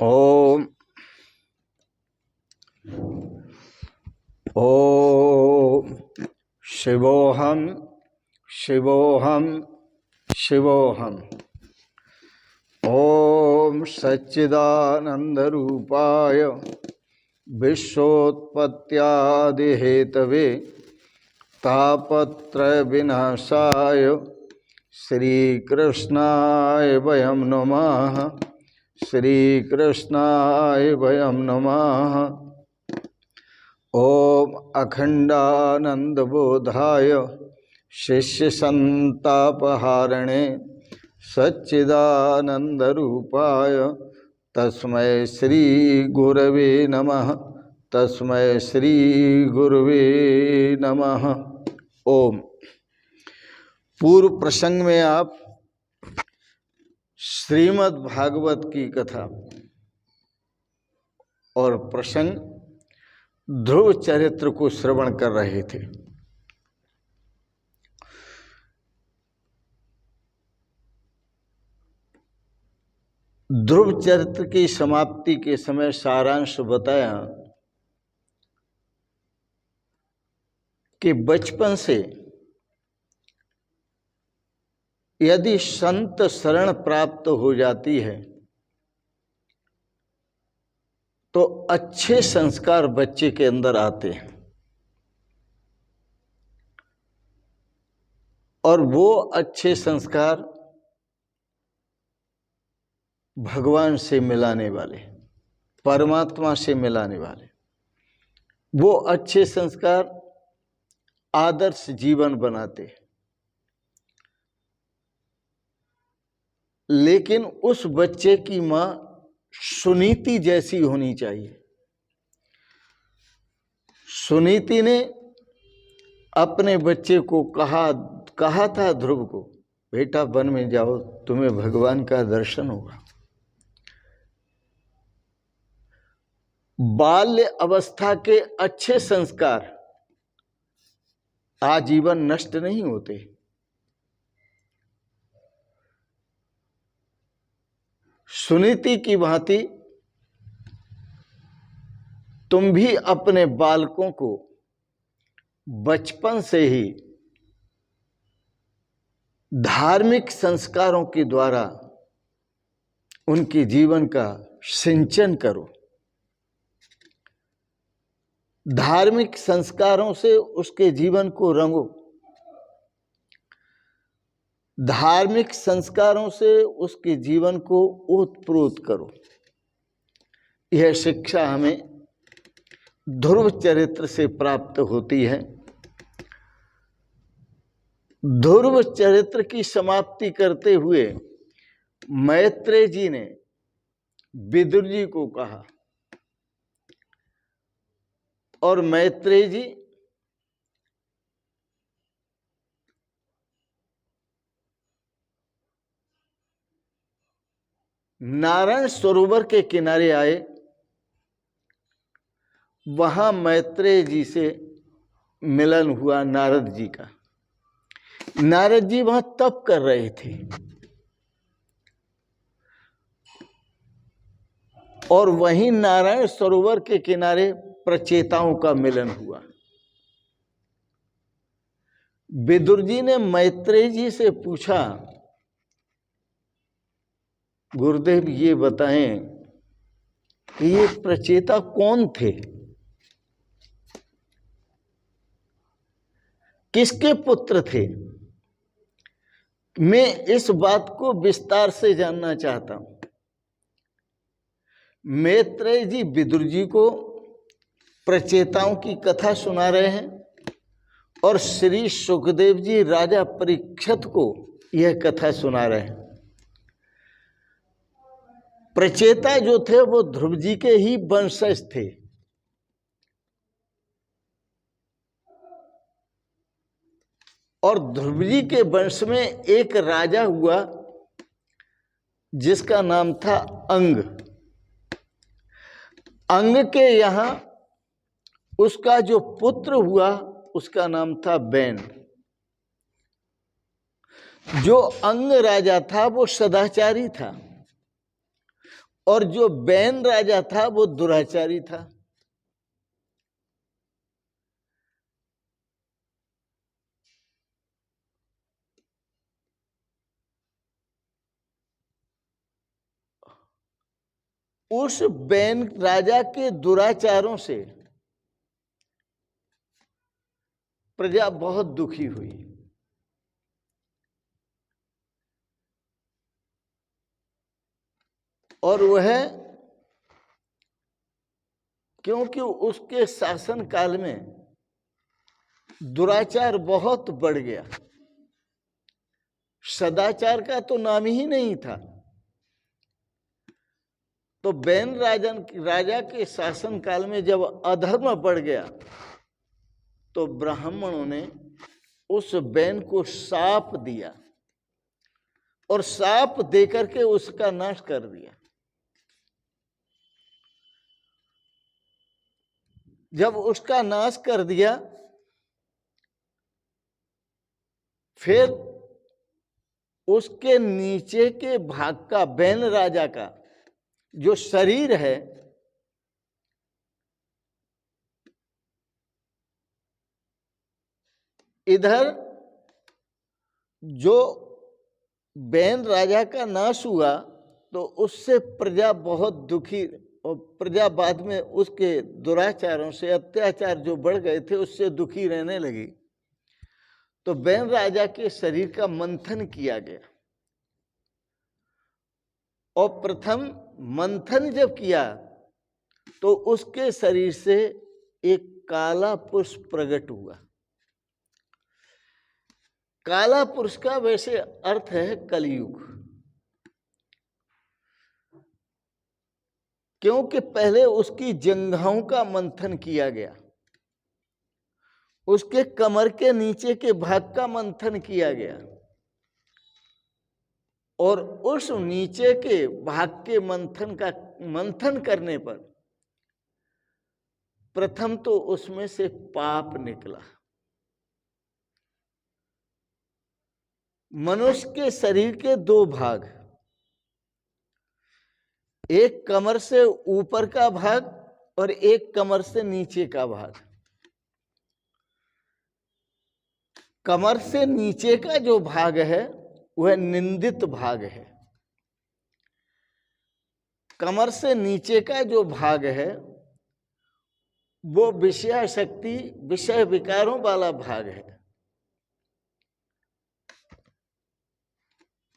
ओम ओम शिवोहम शिवोहम शिवोहम। ओम सच्चिदानंद रूपाय विश्वोत्पत्त्यादिहेतवे तापत्रय विनाशाय श्रीकृष्णाय वयं नमः। श्रीकृष्णाय वयं नमः। ओम अखंडानंदबोधाय शिष्यसंतापहारिणे सच्चिदानंदरूपाय तस्मै श्री गुरवे नमः। तस्मै श्री गुरवे नमः। ओम। पूर्व प्रसंग में आप श्रीमद् भागवत की कथा और प्रसंग ध्रुव चरित्र को श्रवण कर रहे थे। ध्रुव चरित्र की समाप्ति के समय सारांश बताया कि बचपन से यदि संत शरण प्राप्त हो जाती है तो अच्छे संस्कार बच्चे के अंदर आते हैं और वो अच्छे संस्कार भगवान से मिलाने वाले, परमात्मा से मिलाने वाले, वो अच्छे संस्कार आदर्श जीवन बनाते हैं। लेकिन उस बच्चे की मां सुनीति जैसी होनी चाहिए। सुनीति ने अपने बच्चे को कहा था ध्रुव को, बेटा वन में जाओ, तुम्हें भगवान का दर्शन होगा। बाल्य अवस्था के अच्छे संस्कार आजीवन नष्ट नहीं होते। सुनीति की भांति तुम भी अपने बालकों को बचपन से ही धार्मिक संस्कारों के द्वारा उनके जीवन का सिंचन करो। धार्मिक संस्कारों से उसके जीवन को रंगो। धार्मिक संस्कारों से उसके जीवन को ओतप्रोत करो। यह शिक्षा हमें ध्रुव चरित्र से प्राप्त होती है। ध्रुव चरित्र की समाप्ति करते हुए मैत्रेय जी ने विदुर जी को कहा और मैत्रेय जी नारायण सरोवर के किनारे आए। वहां मैत्रेय जी से मिलन हुआ नारद जी का। नारद जी वहां तप कर रहे थे और वहीं नारायण सरोवर के किनारे प्रचेताओं का मिलन हुआ। विदुर जी ने मैत्रेय जी से पूछा, गुरुदेव ये बताएं कि ये प्रचेता कौन थे, किसके पुत्र थे? मैं इस बात को विस्तार से जानना चाहता हूं। मैत्रेय जी विदुर जी को प्रचेताओं की कथा सुना रहे हैं और श्री सुखदेव जी राजा परीक्षित को यह कथा सुना रहे हैं। प्रचेता जो थे वो ध्रुव जी के ही वंशज थे। और ध्रुव जी के वंश में एक राजा हुआ जिसका नाम था अंग। अंग के यहां उसका जो पुत्र हुआ उसका नाम था बैन। जो अंग राजा था वो सदाचारी था। और जो बैन राजा था वो दुराचारी था। उस बैन राजा के दुराचारों से प्रजा बहुत दुखी हुई। और वह क्योंकि उसके शासन काल में दुराचार बहुत बढ़ गया, सदाचार का तो नाम ही नहीं था। तो बैन राजा के शासन काल में जब अधर्म बढ़ गया तो ब्राह्मणों ने उस बैन को शाप दिया और शाप देकर के उसका नाश कर दिया। जब उसका नाश कर दिया, फिर उसके नीचे के भाग का, बैन राजा का जो शरीर है, इधर जो बैन राजा का नाश हुआ तो उससे प्रजा बहुत दुखी, और प्रजा बाद में उसके दुराचारों से, अत्याचार जो बढ़ गए थे उससे दुखी रहने लगी। तो बैन राजा के शरीर का मंथन किया गया, और प्रथम मंथन जब किया तो उसके शरीर से एक काला पुरुष प्रकट हुआ। काला पुरुष का वैसे अर्थ है कलयुग, क्योंकि पहले उसकी जंघाओं का मंथन किया गया, उसके कमर के नीचे के भाग का मंथन किया गया, और उस नीचे के भाग के मंथन करने पर प्रथम तो उसमें से पाप निकला। मनुष्य के शरीर के दो भाग, एक कमर से ऊपर का भाग और एक कमर से नीचे का भाग। कमर से नीचे का जो भाग है वह निंदित भाग है। कमर से नीचे का जो भाग है वो विषय शक्ति, विषय विकारों वाला भाग है,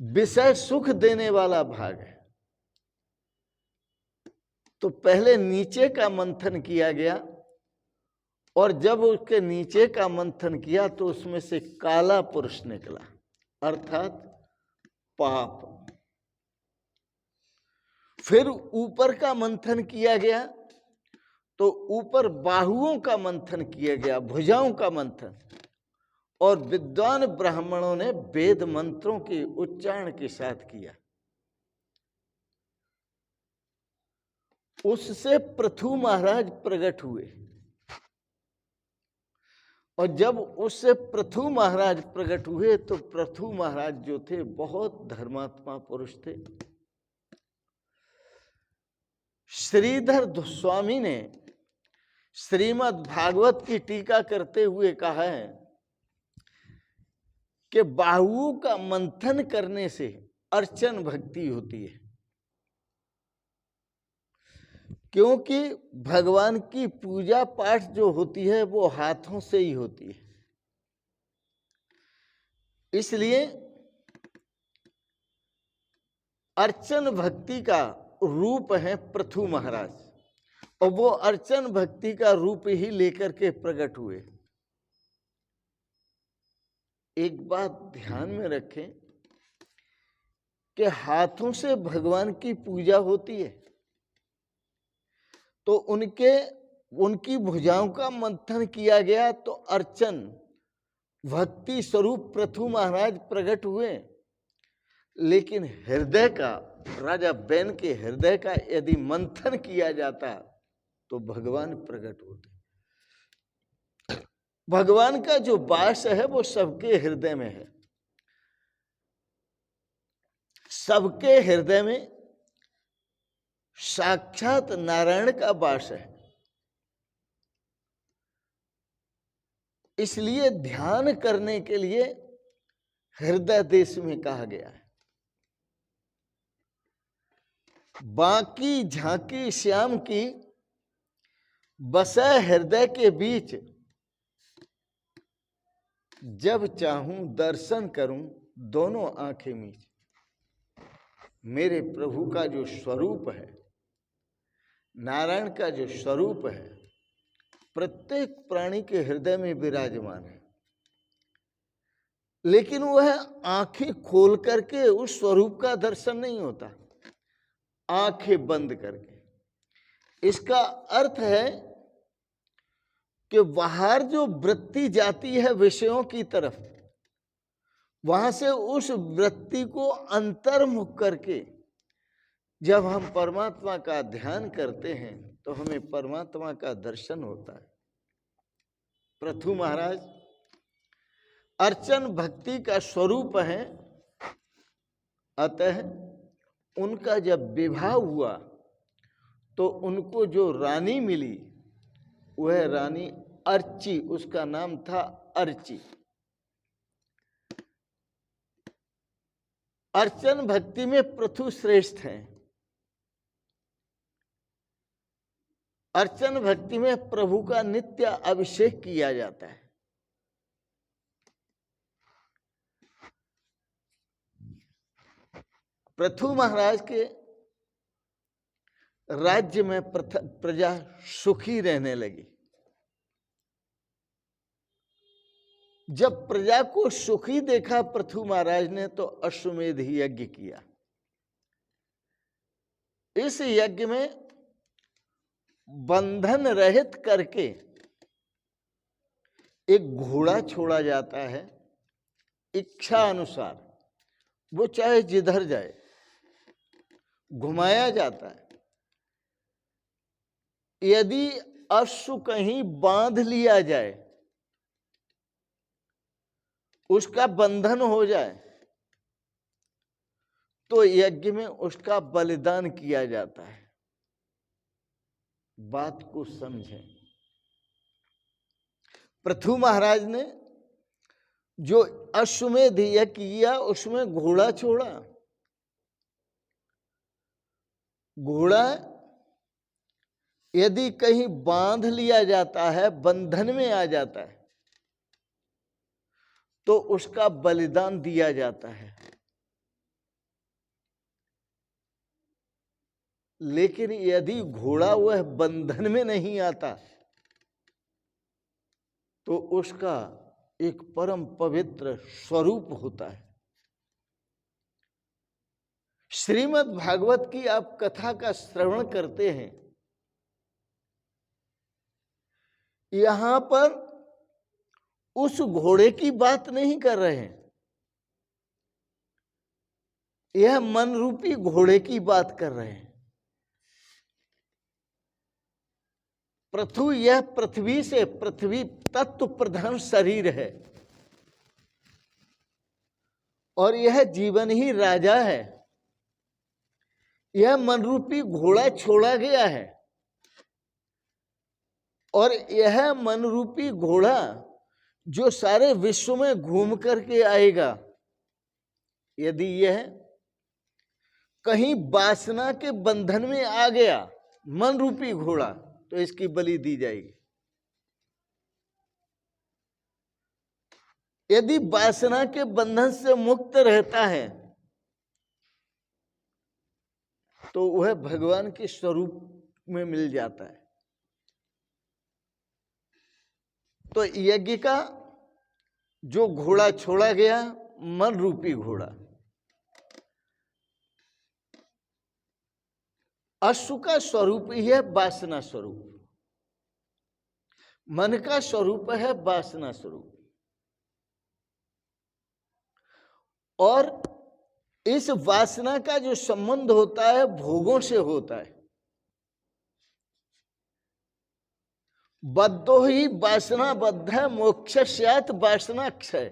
विषय सुख देने वाला भाग है। तो पहले नीचे का मंथन किया गया, और जब उसके नीचे का मंथन किया तो उसमें से काला पुरुष निकला, अर्थात पाप। फिर ऊपर का मंथन किया गया तो ऊपर बाहुओं का मंथन किया गया, भुजाओं का मंथन, और विद्वान ब्राह्मणों ने वेद मंत्रों के उच्चारण के साथ किया। उससे पृथु महाराज प्रकट हुए, और जब उससे पृथु महाराज प्रकट हुए तो पृथु महाराज जो थे बहुत धर्मात्मा पुरुष थे। श्रीधर स्वामी ने श्रीमद् भागवत की टीका करते हुए कहा है कि बाहुओं का मंथन करने से अर्चन भक्ति होती है, क्योंकि भगवान की पूजा पाठ जो होती है वो हाथों से ही होती है। इसलिए अर्चन भक्ति का रूप है पृथु महाराज, और वो अर्चन भक्ति का रूप ही लेकर के प्रकट हुए। एक बात ध्यान में रखें कि हाथों से भगवान की पूजा होती है, तो उनकी भुजाओं का मंथन किया गया तो अर्चन भक्ति स्वरूप पृथु महाराज प्रकट हुए। लेकिन हृदय का, राजा बैन के हृदय का यदि मंथन किया जाता तो भगवान प्रकट होते। भगवान का जो वास है वो सबके हृदय में है। सबके हृदय में साक्षात नारायण का वास है। इसलिए ध्यान करने के लिए हृदय देश में कहा गया है। बाकी झांकी श्याम की बसे हृदय के बीच, जब चाहूं दर्शन करूं दोनों आंखें मीच। मेरे प्रभु का जो स्वरूप है, नारायण का जो स्वरूप है, प्रत्येक प्राणी के हृदय में विराजमान है, लेकिन वह आंखें खोल करके उस स्वरूप का दर्शन नहीं होता, आंखें बंद करके। इसका अर्थ है कि बाहर जो वृत्ति जाती है विषयों की तरफ, वहां से उस वृत्ति को अंतर्मुख करके जब हम परमात्मा का ध्यान करते हैं तो हमें परमात्मा का दर्शन होता है। पृथु महाराज अर्चन भक्ति का स्वरूप है, अतः उनका जब विवाह हुआ तो उनको जो रानी मिली वह रानी अर्ची, उसका नाम था अर्ची। अर्चन भक्ति में पृथु श्रेष्ठ हैं। अर्चन भक्ति में प्रभु का नित्य अभिषेक किया जाता है। पृथु महाराज के राज्य में प्रजा सुखी रहने लगी। जब प्रजा को सुखी देखा पृथु महाराज ने तो अश्वमेध यज्ञ किया। इस यज्ञ में बंधन रहित करके एक घोड़ा छोड़ा जाता है, इच्छा अनुसार, वो चाहे जिधर जाए घुमाया जाता है। यदि अश्व कहीं बांध लिया जाए, उसका बंधन हो जाए, तो यज्ञ में उसका बलिदान किया जाता है। बात को समझें। पृथु महाराज ने जो अश्वमेध यज्ञ किया उसमें घोड़ा छोड़ा। घोड़ा यदि कहीं बांध लिया जाता है, बंधन में आ जाता है, तो उसका बलिदान दिया जाता है। लेकिन यदि घोड़ा वह बंधन में नहीं आता तो उसका एक परम पवित्र स्वरूप होता है। श्रीमद् भागवत की आप कथा का श्रवण करते हैं, यहां पर उस घोड़े की बात नहीं कर रहे हैं, यह मन रूपी घोड़े की बात कर रहे हैं। पृथु यह पृथ्वी से, पृथ्वी तत्व प्रधान शरीर है और यह जीवन ही राजा है। यह मन रूपी घोड़ा छोड़ा गया है और यह मन रूपी घोड़ा जो सारे विश्व में घूम करके आएगा, यदि यह कहीं वासना के बंधन में आ गया, मन रूपी घोड़ा, तो इसकी बलि दी जाएगी। यदि वासना के बंधन से मुक्त रहता है तो वह भगवान के स्वरूप में मिल जाता है। तो यज्ञ का जो घोड़ा छोड़ा गया, मन रूपी घोड़ा, अश्व का स्वरूप ही है वासना स्वरूप, मन का स्वरूप है वासना स्वरूप। और इस वासना का जो संबंध होता है भोगों से होता है। बद्धो ही वासना बद्ध मोक्ष स्यात् वासनाक्षय।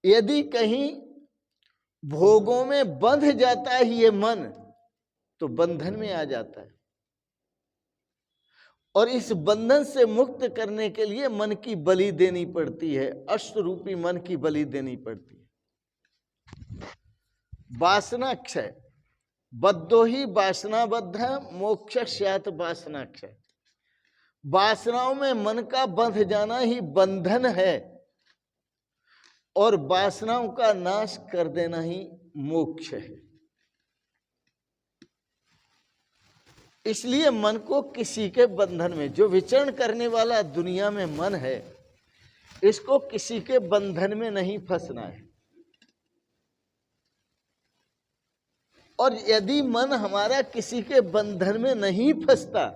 यदि कहीं भोगों में बंध जाता है ये मन, तो बंधन में आ जाता है। और इस बंधन से मुक्त करने के लिए मन की बलि देनी पड़ती है, अष्ट रूपी मन की बलि देनी पड़ती है। वासना क्षय, बद्धो ही वासनाबद्ध मोक्ष स्यात् वासना क्षय। वासनाओं में मन का बंध जाना ही बंधन है और वासनाओं का नाश कर देना ही मोक्ष है। इसलिए मन को किसी के बंधन में, जो विचरण करने वाला दुनिया में मन है, इसको किसी के बंधन में नहीं फंसना है। और यदि मन हमारा किसी के बंधन में नहीं फंसता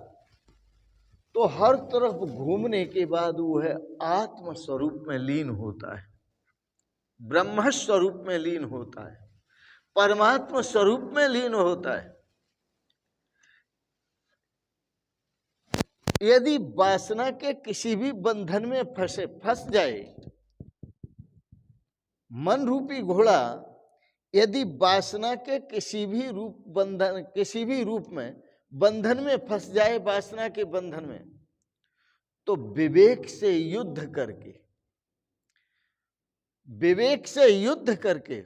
तो हर तरफ घूमने के बाद वो है आत्म स्वरूप में लीन होता है, ब्रह्म स्वरूप में लीन होता है, परमात्मा स्वरूप में लीन होता है। यदि वासना के किसी भी बंधन में फंस जाए, मन रूपी घोड़ा यदि वासना के किसी भी रूप में बंधन में फंस जाए, वासना के बंधन में, तो विवेक से युद्ध करके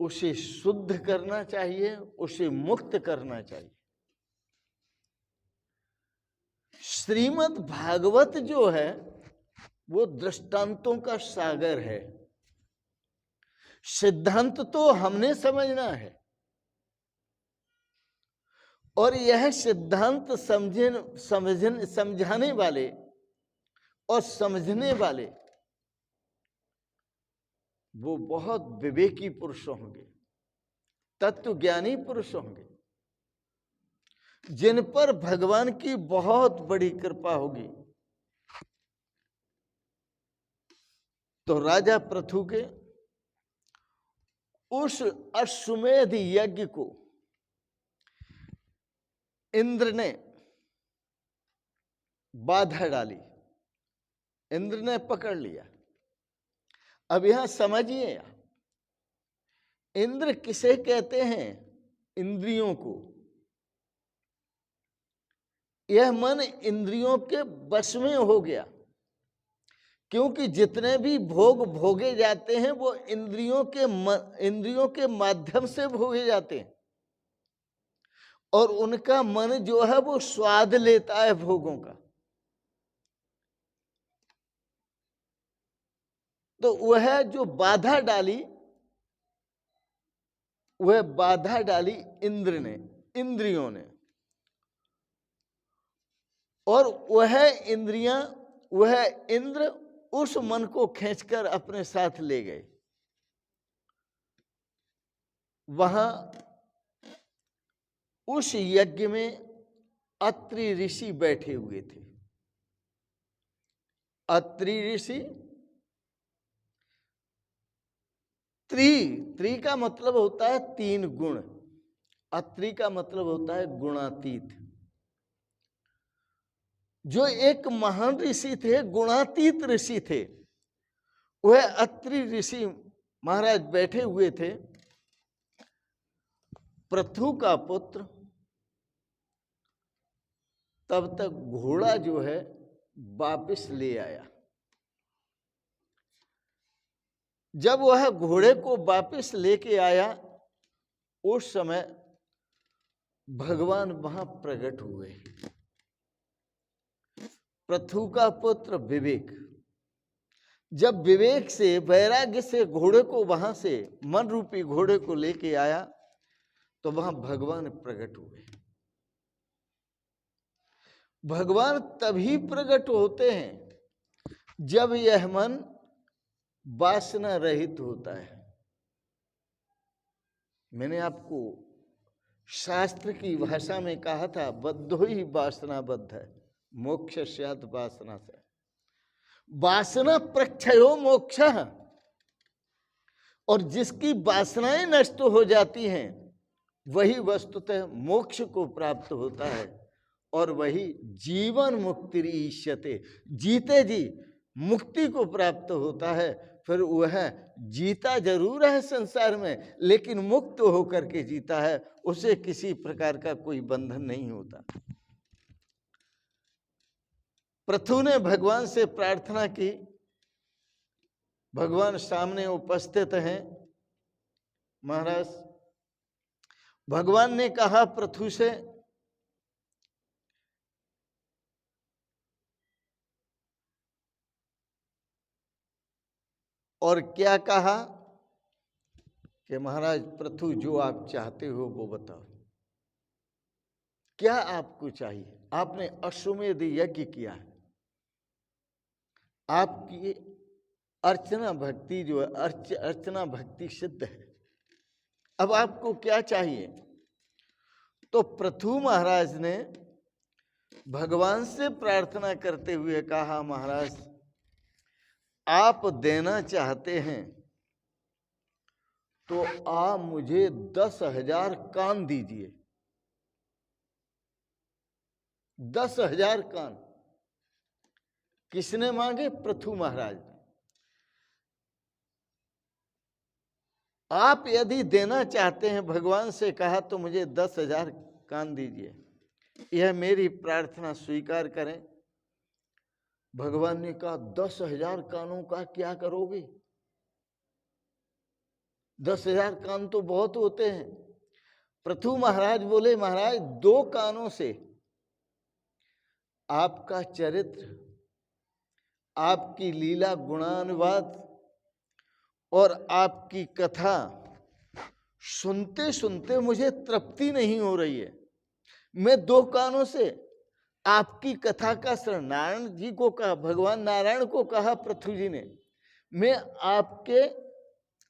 उसे शुद्ध करना चाहिए, उसे मुक्त करना चाहिए। श्रीमद् भागवत जो है वो दृष्टांतों का सागर है। सिद्धांत तो हमने समझना है और यह सिद्धांत समझाने वाले और समझने वाले वो बहुत विवेकी पुरुष होंगे, तत्वज्ञानी पुरुष होंगे, जिन पर भगवान की बहुत बड़ी कृपा होगी। तो राजा पृथु के उस अश्वमेध यज्ञ को इंद्र ने बाधा डाली, इंद्र ने पकड़ लिया। अब यहां समझिए, इंद्र किसे कहते हैं? इंद्रियों को। यह मन इंद्रियों के वश में हो गया, क्योंकि जितने भी भोग भोगे जाते हैं वो इंद्रियों के माध्यम से भोगे जाते हैं और उनका मन जो है वो स्वाद लेता है भोगों का। तो वह जो बाधा डाली, वह बाधा डाली इंद्र ने, इंद्रियों ने, और वह इंद्र उस मन को खींचकर अपने साथ ले गए। वहां उस यज्ञ में अत्रि ऋषि बैठे हुए थे। अत्रि ऋषि, त्रि का मतलब होता है 3 गुण, अत्रि का मतलब होता है गुणातीत। जो एक महान ऋषि थे, गुणातीत ऋषि थे, वह अत्रि ऋषि महाराज बैठे हुए थे। पृथु का पुत्र तब तक घोड़ा जो है वापस ले आया। जब वह घोड़े को वापस लेके आया, उस समय भगवान वहां प्रकट हुए। पृथु का पुत्र विवेक, जब विवेक से, वैराग्य से घोड़े को वहां से, मन रूपी घोड़े को लेके आया, तो वहां भगवान प्रकट हुए। भगवान तभी प्रकट होते हैं जब यह मन वासना रहित होता है। मैंने आपको शास्त्र की भाषा में कहा था, बद्धो ही वासनाबद्ध है, मोक्ष स्यात् वासना से। वासना प्रक्षयो मोक्ष, और जिसकी वासनाएं नष्ट हो जाती हैं वही वस्तुतः मोक्ष को प्राप्त होता है, और वही जीवन मुक्ति ईष्यते, जीते जी मुक्ति को प्राप्त होता है। फिर वह जीता जरूर है संसार में, लेकिन मुक्त होकर के जीता है, उसे किसी प्रकार का कोई बंधन नहीं होता। पृथु ने भगवान से प्रार्थना की, भगवान सामने उपस्थित हैं। महाराज, भगवान ने कहा पृथु से, और क्या कहा कि महाराज पृथु, जो आप चाहते हो वो बताओ, क्या आपको चाहिए? आपने अश्वमेध यज्ञ किया है, आपकी अर्चना भक्ति जो है, अर्चना भक्ति सिद्ध है, अब आपको क्या चाहिए? तो पृथु महाराज ने भगवान से प्रार्थना करते हुए कहा, महाराज आप देना चाहते हैं तो आप मुझे 10,000 कान दीजिए। 10,000 कान किसने मांगे? पृथु महाराज ने। आप यदि देना चाहते हैं, भगवान से कहा, तो मुझे 10,000 कान दीजिए, यह मेरी प्रार्थना स्वीकार करें। भगवान ने कहा, 10,000 कानों का क्या करोगे? 10,000 कान तो बहुत होते हैं। पृथु महाराज बोले, महाराज 2 कानों से आपका चरित्र, आपकी लीला गुणानुवाद और आपकी कथा सुनते सुनते मुझे तृप्ति नहीं हो रही है। मैं 2 कानों से आपकी कथा का श्रवण, नारायण जी को कहा, भगवान नारायण को कहा पृथु जी ने, मैं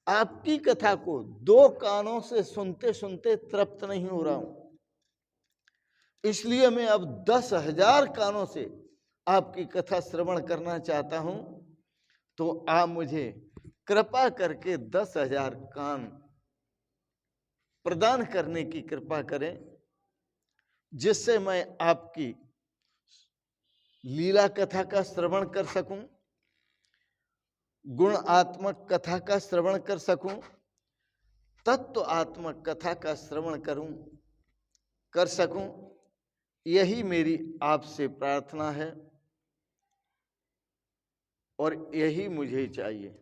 आपकी कथा को 2 कानों से सुनते सुनते तृप्त नहीं हो रहा हूं, इसलिए मैं अब 10,000 कानों से आपकी कथा श्रवण करना चाहता हूं। तो आप मुझे कृपा करके 10,000 कान प्रदान करने की कृपा करें, जिससे मैं आपकी लीला कथा का श्रवण कर सकूं, गुणात्मक कथा का श्रवण कर सकूं, तत्व आत्मक कथा का श्रवण कर सकूं। यही मेरी आपसे प्रार्थना है और यही मुझे चाहिए।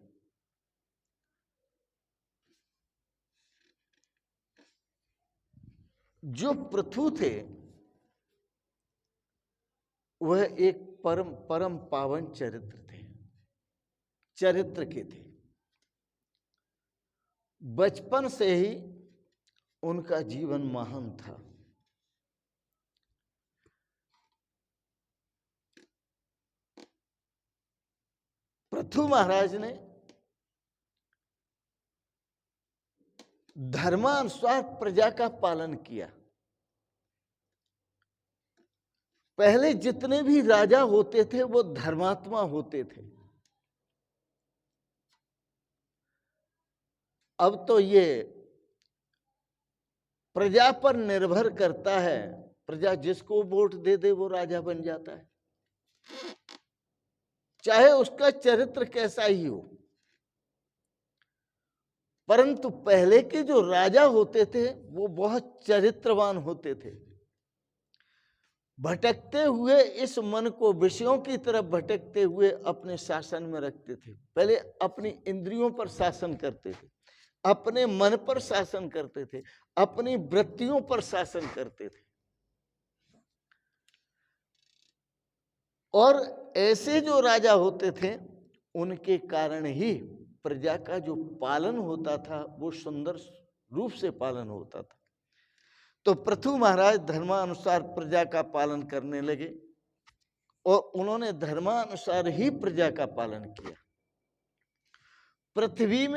जो पृथु थे वह एक परम पावन चरित्र के थे। बचपन से ही उनका जीवन महान था। पृथु महाराज ने धर्मानुसार प्रजा का पालन किया। पहले जितने भी राजा होते थे वो धर्मात्मा होते थे। अब तो ये प्रजा पर निर्भर करता है, प्रजा जिसको वोट दे दे वो राजा बन जाता है, चाहे उसका चरित्र कैसा ही हो। परंतु पहले के जो राजा होते थे वो बहुत चरित्रवान होते थे। भटकते हुए इस मन को विषयों की तरफ भटकते हुए अपने शासन में रखते थे। पहले अपनी इंद्रियों पर शासन करते थे, अपने मन पर शासन करते थे, अपनी वृत्तियों पर शासन करते थे। और ऐसे जो राजा होते थे उनके कारण ही प्रजा का जो पालन होता था वो सुंदर रूप से पालन होता था। तो पृथु महाराज धर्मानुसार प्रजा का पालन करने लगे और उन्होंने धर्मानुसार ही प्रजा का पालन किया। पृथ्वी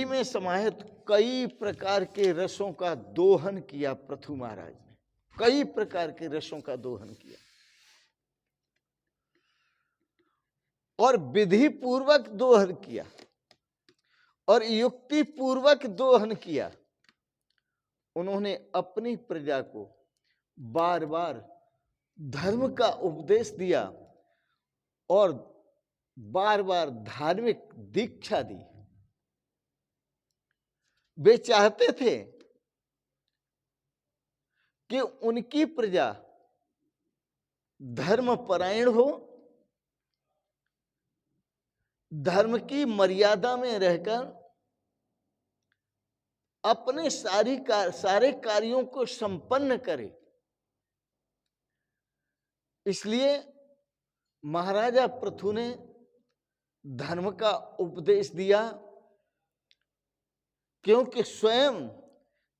में समाहित कई प्रकार के रसों का दोहन किया पृथु महाराज ने, कई प्रकार के रसों का दोहन किया और विधि पूर्वक दोहन किया और युक्ति पूर्वक दोहन किया। उन्होंने अपनी प्रजा को बार बार धर्म का उपदेश दिया और बार बार धार्मिक दीक्षा दी। वे चाहते थे कि उनकी प्रजा धर्मपरायण हो, धर्म की मर्यादा में रहकर अपने सारे कार्यों को संपन्न करे। इसलिए महाराजा पृथु ने धर्म का उपदेश दिया, क्योंकि स्वयं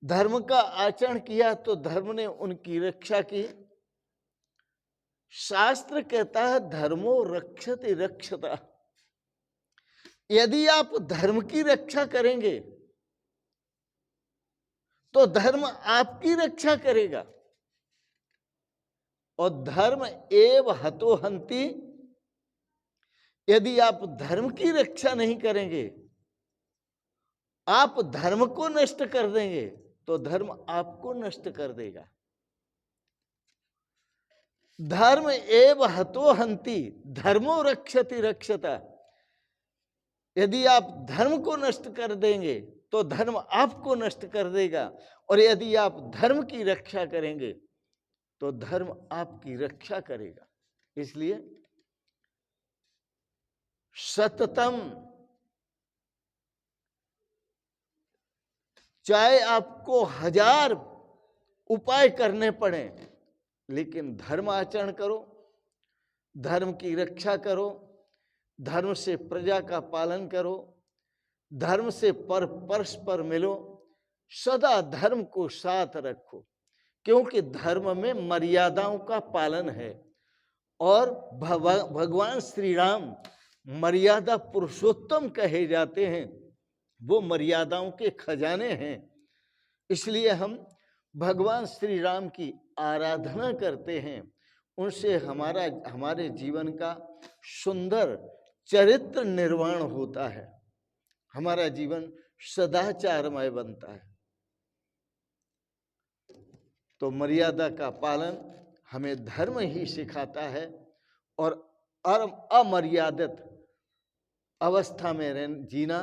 धर्म का आचरण किया तो धर्म ने उनकी रक्षा की। शास्त्र कहता है धर्मो रक्षति रक्षता। यदि आप धर्म की रक्षा करेंगे तो धर्म आपकी रक्षा करेगा। और धर्म एव हतो हन्ति, यदि आप धर्म की रक्षा नहीं करेंगे, आप धर्म को नष्ट कर देंगे तो धर्म आपको नष्ट कर देगा। धर्म एव हतो हन्ति धर्मो रक्षति रक्षता। यदि आप धर्म को नष्ट कर देंगे तो धर्म आपको नष्ट कर देगा, और यदि आप धर्म की रक्षा करेंगे तो धर्म आपकी रक्षा करेगा। इसलिए सततम, चाहे आपको 1000 उपाय करने पड़े, लेकिन धर्म आचरण करो, धर्म की रक्षा करो, धर्म से प्रजा का पालन करो, धर्म से परस्पर मिलो, सदा धर्म को साथ रखो, क्योंकि धर्म में मर्यादाओं का पालन है। और भगवान श्री राम मर्यादा पुरुषोत्तम कहे जाते हैं, वो मर्यादाओं के खजाने हैं। इसलिए हम भगवान श्री राम की आराधना करते हैं, उनसे हमारे जीवन का सुंदर चरित्र निर्माण होता है, हमारा जीवन सदाचारमय बनता है। तो मर्यादा का पालन हमें धर्म ही सिखाता है, और अमर्यादित अवस्था में जीना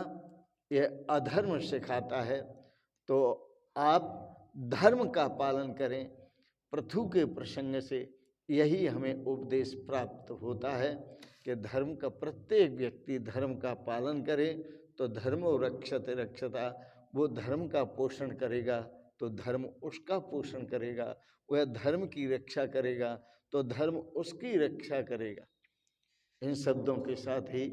यह अधर्म सिखाता है। तो आप धर्म का पालन करें। पृथु के प्रसंग से यही हमें उपदेश प्राप्त होता है कि धर्म का प्रत्येक व्यक्ति धर्म का पालन करे तो धर्मो रक्षते रक्षता। वो धर्म का पोषण करेगा तो धर्म उसका पोषण करेगा, वह धर्म की रक्षा करेगा तो धर्म उसकी रक्षा करेगा। इन शब्दों के साथ ही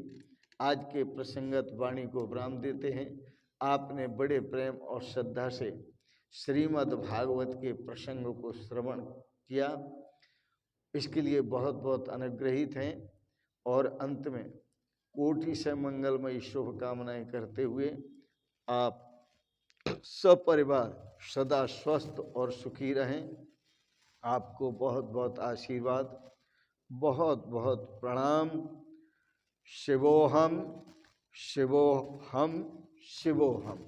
आज के प्रसंगत वाणी को विराम देते हैं। आपने बड़े प्रेम और श्रद्धा से श्रीमद् भागवत के प्रसंग को श्रवण किया, इसके लिए बहुत बहुत अनुग्रहित हैं। और अंत में कोटि से मंगलमयी शुभकामनाएं करते हुए आप सपरिवार सदा स्वस्थ और सुखी रहें। आपको बहुत बहुत आशीर्वाद, बहुत बहुत प्रणाम। शिवोहम शिवोहम शिवोहम।